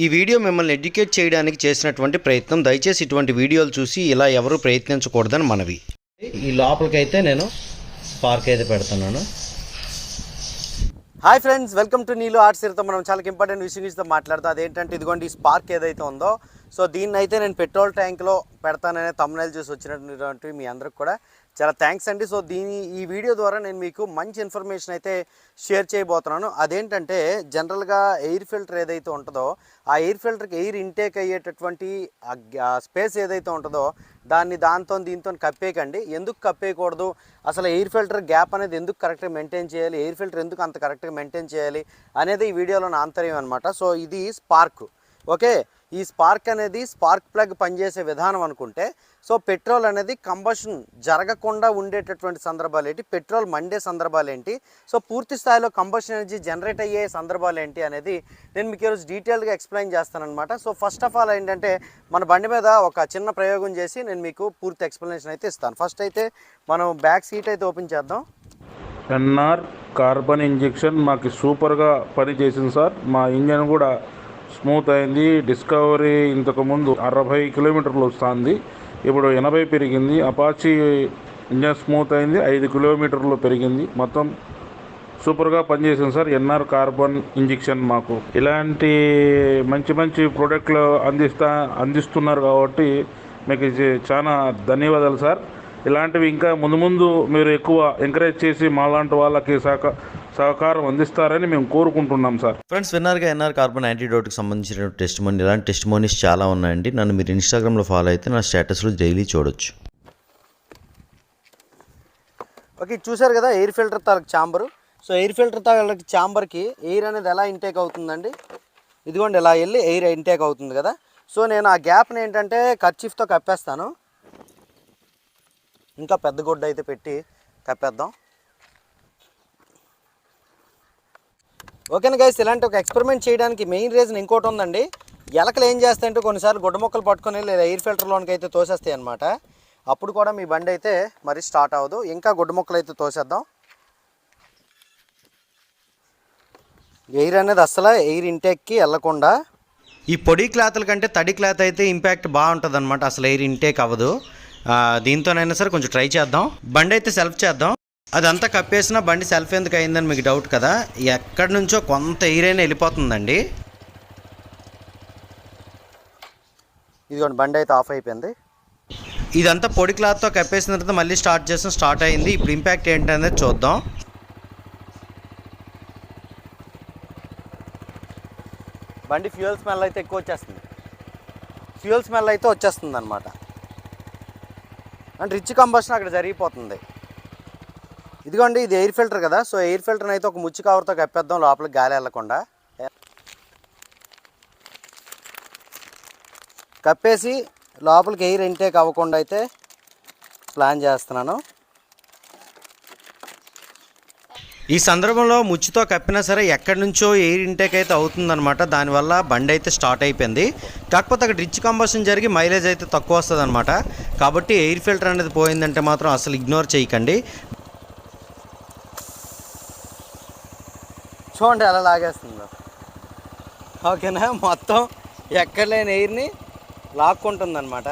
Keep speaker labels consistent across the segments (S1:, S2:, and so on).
S1: ఈ వీడియో మిమ్మల్ని ఎడ్యుకేట్ చేయడానికి చేసినటువంటి ప్రయత్నం. దయచేసి ఇటువంటి వీడియోలు చూసి ఇలా ఎవరు ప్రయత్నించకూడదని మనవి. ఈ లోపలికైతే నేను స్పార్క్ అయితే పెడుతున్నాను. Hi friends, welcome to Neelu arts. మనం చాలా ఇంపార్టెంట్ విషయం గురించి మాట్లాడతాం. అదేంటంటే ఇదిగోండి ఈ స్పార్క్ ఏదైతే ఉందో, సో దీన్ని అయితే నేను పెట్రోల్ ట్యాంక్లో పెడతాననే తమ్నైల్ చూసి వచ్చినటువంటి మీ అందరికి కూడా చాలా థ్యాంక్స్ అండి. సో ఈ వీడియో ద్వారా నేను మీకు మంచి ఇన్ఫర్మేషన్ అయితే షేర్ చేయబోతున్నాను. అదేంటంటే జనరల్గా ఎయిర్ ఫిల్టర్ ఏదైతే ఉంటుందో, ఆ ఎయిర్ ఫిల్టర్కి ఎయిర్ ఇంటేక్ అయ్యేటటువంటి స్పేస్ ఏదైతే ఉంటుందో దాంతో దీంతో కప్పేయకండి. ఎందుకు కప్పేయకూడదు, అసలు ఎయిర్ ఫిల్టర్ గ్యాప్ అనేది ఎందుకు కరెక్ట్గా మెయింటైన్ చేయాలి, ఎయిర్ ఫిల్టర్ ఎందుకు అంత కరెక్ట్గా మెయింటైన్ చేయాలి అనేది ఈ వీడియోలో నా ఆంతర్యం అనమాట. సో ఇది స్పార్క్. ఓకే, ఈ స్పార్క్ అనేది స్పార్క్ ప్లగ్ పనిచేసే విధానం అనుకుంటే, సో పెట్రోల్ అనేది కంబషన్ జరగకుండా ఉండేటటువంటి సందర్భాలు ఏంటి, పెట్రోల్ మండే సందర్భాలు ఏంటి, సో పూర్తి స్థాయిలో కంబషన్ ఎనర్జీ జనరేట్ అయ్యే సందర్భాలు ఏంటి అనేది నేను మీకు ఈరోజు డీటెయిల్గా ఎక్స్ప్లెయిన్ చేస్తానన్నమాట. సో ఫస్ట్ ఆఫ్ ఆల్ ఏంటంటే మన బండి మీద ఒక చిన్న ప్రయోగం చేసి నేను మీకు పూర్తి ఎక్స్ప్లెనేషన్ అయితే ఇస్తాను. ఫస్ట్ అయితే మనం బ్యాక్ సీట్ అయితే ఓపెన్ చేద్దాం.
S2: ఎన్ఆర్ కార్బన్ ఇంజెక్షన్ మాకు సూపర్గా పనిచేసింది సార్. మా ఇంజన్ కూడా స్మూత్ అయింది. డిస్కవరీ ఇంతకుముందు 60 కిలోమీటర్లు వస్తుంది, ఇప్పుడు 80 పెరిగింది. అపాచీ ఇంజన్ స్మూత్ అయింది, 5 కిలోమీటర్లు పెరిగింది. మొత్తం సూపర్గా పనిచేసింది సార్ ఎన్ఆర్ కార్బన్ ఇంజెక్షన్. మాకు ఇలాంటి మంచి ప్రోడక్ట్లు అందిస్తున్నారు కాబట్టి మీకు చాలా ధన్యవాదాలు సార్. ఇలాంటివి ఇంకా ముందు మీరు ఎక్కువ ఎంకరేజ్ చేసి మాలాంటి వాళ్ళకి సహకారం అందిస్తారని మేము కోరుకుంటున్నాం సార్.
S1: ఫ్రెండ్స్, విన్నర్గా ఎన్ఆర్ కార్బన్ యాంటీడోట్కి సంబంధించిన టెస్టిమోనీ, ఇలాంటి టెస్టిమోనీస్ చాలా ఉన్నాయండి. నన్ను మీరు ఇన్స్టాగ్రామ్లో ఫాలో అయితే నా స్టేటస్లో డైలీ చూడొచ్చు. ఓకే, చూసారు కదా ఎయిర్ ఫిల్టర్ తాలూకు ఛాంబరు. సో ఎయిర్ ఫిల్టర్ తాలూకు ఛాంబర్కి ఎయిర్ అనేది ఎలా ఇంటేక్ అవుతుందండి, ఇదిగోండి ఇలా వెళ్ళి ఎయిర్ ఇంటేక్ అవుతుంది కదా. సో నేను ఆ గ్యాప్ని ఏంటంటే కర్చీఫ్తో కప్పేస్తాను. ఇంకా పెద్ద గుడ్డ అయితే పెట్టి కప్పేద్దాం. ఓకేనా గైస్, ఇలాంటి ఒక ఎక్స్పెరిమెంట్ చేయడానికి మెయిన్ రీజన్ ఇంకోటి ఉందండి. ఎలకలు ఏం చేస్తాయంటే కొన్నిసార్లు గుడ్డ మొక్కలు పట్టుకొని లేదా ఎయిర్ ఫిల్టర్లోనికి అయితే తోసేస్తాయి అనమాట. అప్పుడు కూడా మీ బండి అయితే మరి స్టార్ట్ అవ్వదు. ఇంకా గుడ్డ మొక్కలు అయితే తోసేద్దాం. ఎయిర్ అనేది అసలు ఎయిర్ ఇంటేక్కి వెళ్ళకుండా, ఈ పొడి క్లాత్ల కంటే తడి క్లాత్ అయితే ఇంపాక్ట్ బాగుంటుంది అనమాట. అసలు ఎయిర్ ఇంటేక్ అవ్వదు. దీంతోనైనా సరే కొంచెం ట్రై చేద్దాం. బండి అయితే సెల్ఫ్ చేద్దాం. అదంతా కప్పేసినా బండి సెల్ఫ్ ఎందుకు అయిందని మీకు డౌట్ కదా. ఎక్కడి నుంచో కొంత ఎయిర్ అయినా వెళ్ళిపోతుందండి. ఇదిగోండి బండి అయితే ఆఫ్ అయిపోయింది. ఇదంతా పొడి క్లాత్తో కప్పేసిన తర్వాత మళ్ళీ స్టార్ట్ అయింది. ఇప్పుడు ఇంపాక్ట్ ఏంటనేది చూద్దాం. బండి ఫ్యూయల్ స్మెల్ అయితే ఎక్కువ వచ్చేస్తుంది. ఫ్యూయల్ స్మెల్ అయితే వచ్చేస్తుంది అనమాట. అంటే రిచ్ కంబషన్ అక్కడ జరిగిపోతుంది. ఇదిగోండి ఇది ఎయిర్ ఫిల్టర్ కదా. సో ఎయిర్ ఫిల్టర్ని అయితే ఒక ముచ్చి కవర్తో కప్పేద్దాం, లోపలికి గాలి వెళ్ళకుండా. కప్పేసి లోపలికి ఎయిర్ ఇంటేక్ అవ్వకుండా అయితే ప్లాన్ చేస్తున్నాను. ఈ సందర్భంలో ముచ్చితో కప్పినా సరే ఎక్కడి నుంచో ఎయిర్ ఇంటేక్ అయితే అవుతుందన్నమాట. దానివల్ల బండి అయితే స్టార్ట్ అయిపోయింది. కాకపోతే అక్కడ రిచ్ కంబషన్ జరిగి మైలేజ్ అయితే తక్కువ వస్తుంది అనమాట. కాబట్టి ఎయిర్ ఫిల్టర్ అనేది పోయిందంటే మాత్రం అసలు ఇగ్నోర్ చేయకండి. చూడండి అలా లాగేస్తుందో. ఓకేనా, మొత్తం ఎక్కడ లేని ఎయిర్ని లాక్కుంటుందన్నమాట.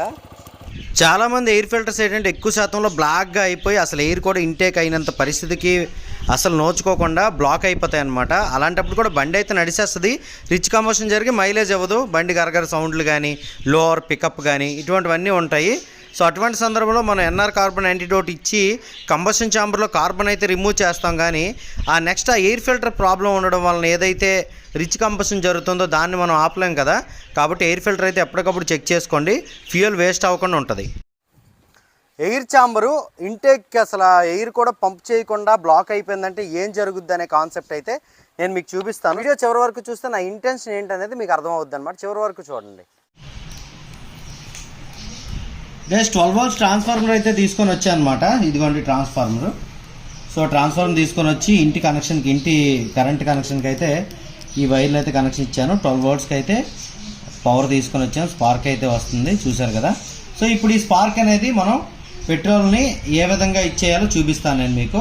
S1: చాలామంది ఎయిర్ ఫిల్టర్స్ ఏంటంటే ఎక్కువ శాతంలో బ్లాక్గా అయిపోయి అసలు ఎయిర్ కూడా ఇంటేక్ అయినంత పరిస్థితికి అసలు నోచుకోకుండా బ్లాక్ అయిపోతాయి అన్నమాట. అలాంటప్పుడు కూడా బండి అయితే నడిచేస్తుంది. రిచ్ కంబషన్ జరిగి మైలేజ్ అవ్వదు. బండి గరగర సౌండ్లు కానీ, లోవర్ పికప్ కానీ ఇటువంటివన్నీ ఉంటాయి. సో అటువంటి సందర్భంలో మనం ఎన్ఆర్ కార్బన్ యాంటీడోట్ ఇచ్చి కంబషన్ ఛాంబర్లో కార్బన్ అయితే రిమూవ్ చేస్తాం. కానీ ఆ నెక్స్ట్ ఆ ఎయిర్ ఫిల్టర్ ప్రాబ్లం ఉండడం వలన ఏదైతే రిచ్ కంబషన్ జరుగుతుందో దాన్ని మనం ఆపలేం కదా. కాబట్టి ఎయిర్ ఫిల్టర్ అయితే ఎప్పటికప్పుడు చెక్ చేసుకోండి, ఫ్యూయల్ వేస్ట్ అవ్వకుండా ఉంటుంది. ఎయిర్ ఛాంబరు ఇంటేక్కి అసలు ఎయిర్ కూడా పంప్ చేయకుండా బ్లాక్ అయిపోయిందంటే ఏం జరుగుద్ది అనే కాన్సెప్ట్ అయితే నేను మీకు చూపిస్తాను. వీడియో చివరి వరకు చూస్తే నా ఇంటెన్షన్ ఏంటనేది మీకు అర్థమవుద్ది అనమాట. చివరి వరకు చూడండి. జస్ట్ 12 volts ట్రాన్స్ఫార్మర్ అయితే తీసుకొని వచ్చాను అనమాట. ఇదిగోండి ట్రాన్స్ఫార్మర్. సో ట్రాన్స్ఫార్మర్ తీసుకొని వచ్చి ఇంటి కనెక్షన్కి, ఇంటి కరెంట్ కనెక్షన్కి అయితే ఈ వైర్లు అయితే కనెక్షన్ ఇచ్చాను. 12 voltsకి అయితే పవర్ తీసుకొని వచ్చాను. స్పార్క్ అయితే వస్తుంది, చూసారు కదా. సో ఇప్పుడు ఈ స్పార్క్ అనేది మనం పెట్రోల్ని ఏ విధంగా ఇచ్చేయాలో చూపిస్తాను నేను మీకు.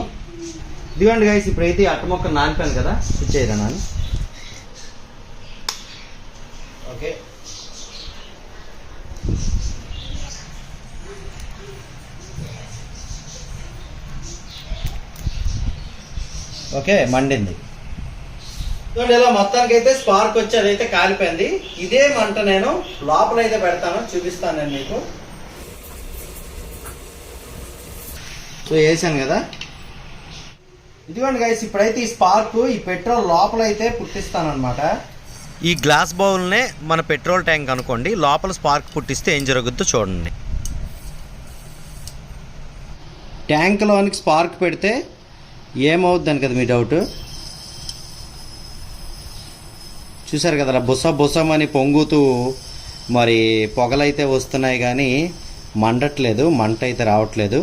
S1: ఇదిగోండి గైస్, ఇప్పుడైతే అట్ట మొక్క నానిపోయాను కదా, స్విచ్ అయ్యాను. ఓకే, ఓకే మండింది. చూడండి ఇలా మొత్తానికి అయితే స్పార్క్ వచ్చి అదైతే కాలిపోయింది. ఇదే మంట నేను లోపల అయితే పెడతాను, చూపిస్తాను నేను మీకు. సో వేసాను కదా, ఇదిగోండి గైస్. ఇప్పుడైతే ఈ స్పార్క్ ఈ పెట్రోల్ లోపల అయితే పుట్టిస్తాను అనమాట. ఈ గ్లాస్ బౌల్నే మన పెట్రోల్ ట్యాంక్ అనుకోండి, లోపల స్పార్క్ పుట్టిస్తే ఏం జరుగుద్దో చూడండి. ట్యాంక్లోనికి స్పార్క్ పెడితే ఏమవుద్దని కదా మీ డౌట్. చూసారు కదా బుసమని పొంగుతూ మరి పొగలైతే వస్తున్నాయి కానీ మండట్లేదు, మంట అయితే రావట్లేదు.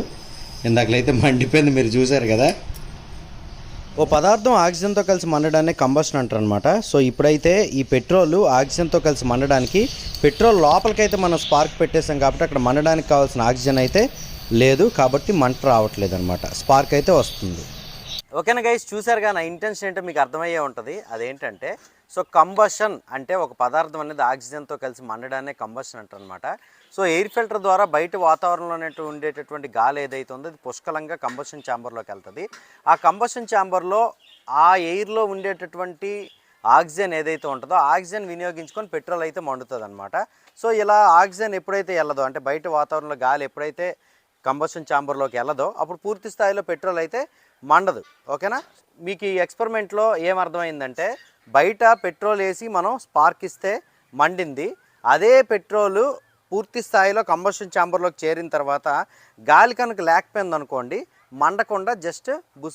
S1: ఇందాకలైతే మండిపోయింది, మీరు చూసారు కదా. ఓ పదార్థం ఆక్సిజన్తో కలిసి మండడాన్ని కంబషన్ అంటారు అనమాట. సో ఇప్పుడైతే ఈ పెట్రోల్ ఆక్సిజన్తో కలిసి మండడానికి పెట్రోల్ లోపలికైతే మనం స్పార్క్ పెట్టేసాం కాబట్టి అక్కడ మండడానికి కావాల్సిన ఆక్సిజన్ అయితే లేదు, కాబట్టి మంట రావట్లేదు అనమాట, స్పార్క్ అయితే వస్తుంది. ఓకేనా గైస్, చూసారుగా నా ఇంటెన్షన్ ఏంటో మీకు అర్థమయ్యే ఉంటుంది. అదేంటంటే సో కంబషన్ అంటే ఒక పదార్థం అనేది ఆక్సిజన్తో కలిసి మండడాన్ని కంబషన్ అంటారు అనమాట. సో ఎయిర్ ఫిల్టర్ ద్వారా బయట వాతావరణంలో ఉండేటటువంటి గాలి ఏదైతే ఉందో అది పుష్కలంగా కంబషన్ ఛాంబర్లోకి వెళ్తుంది. ఆ కంబషన్ ఛాంబర్లో ఆ ఎయిర్లో ఉండేటటువంటి ఆక్సిజన్ ఏదైతే ఉంటుందో ఆక్సిజన్ వినియోగించుకొని పెట్రోల్ అయితే మండుతుంది అనమాట. సో ఇలా ఆక్సిజన్ ఎప్పుడైతే వెళ్ళదో, అంటే బయట వాతావరణంలో గాలి ఎప్పుడైతే కంబషన్ ఛాంబర్లోకి వెళ్ళదో అప్పుడు పూర్తి స్థాయిలో పెట్రోల్ అయితే మండదు. ఓకేనా, మీకు ఈ ఎక్స్పెరిమెంట్లో ఏమర్థమైందంటే బయట పెట్రోల్ వేసి మనం స్పార్క్ ఇస్తే మండింది, అదే పెట్రోలు పూర్తి స్థాయిలో కంబషన్ ఛాంబర్లోకి చేరిన తర్వాత గాలి కనుక లేకపోయింది అనుకోండి, మండకుండా జస్ట్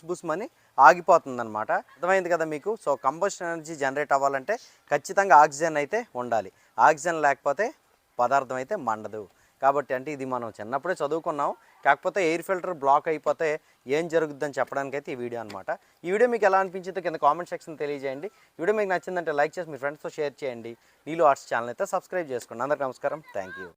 S1: బుస్మని ఆగిపోతుంది అనమాట. అర్థమైంది కదా మీకు. సో కంబషన్ ఎనర్జీ జనరేట్ అవ్వాలంటే ఖచ్చితంగా ఆక్సిజన్ అయితే ఉండాలి, ఆక్సిజన్ లేకపోతే పదార్థం అయితే మండదు. కాబట్టి అంటే ఇది మనం చిన్నప్పుడే చదువుకున్నాం, కాకపోతే ఎయిర్ ఫిల్టర్ బ్లాక్ అయిపోతే ఏం జరుగుద్దని చెప్పడానికైతే ఈ వీడియో అనమాట. ఈ వీడియో మీకు ఎలా అనిపించిందో కింద కామెంట్ సెక్షన్ తెలియజేయండి. ఈ వీడియో మీకు నచ్చిందంటే లైక్ చేసి మీ ఫ్రెండ్స్తో షేర్ చేయండి. నీలు ఆర్ట్స్ ఛానల్ అయితే సబ్స్క్రైబ్ చేసుకోండి. అందరికీ నమస్కారం, థ్యాంక్ యూ.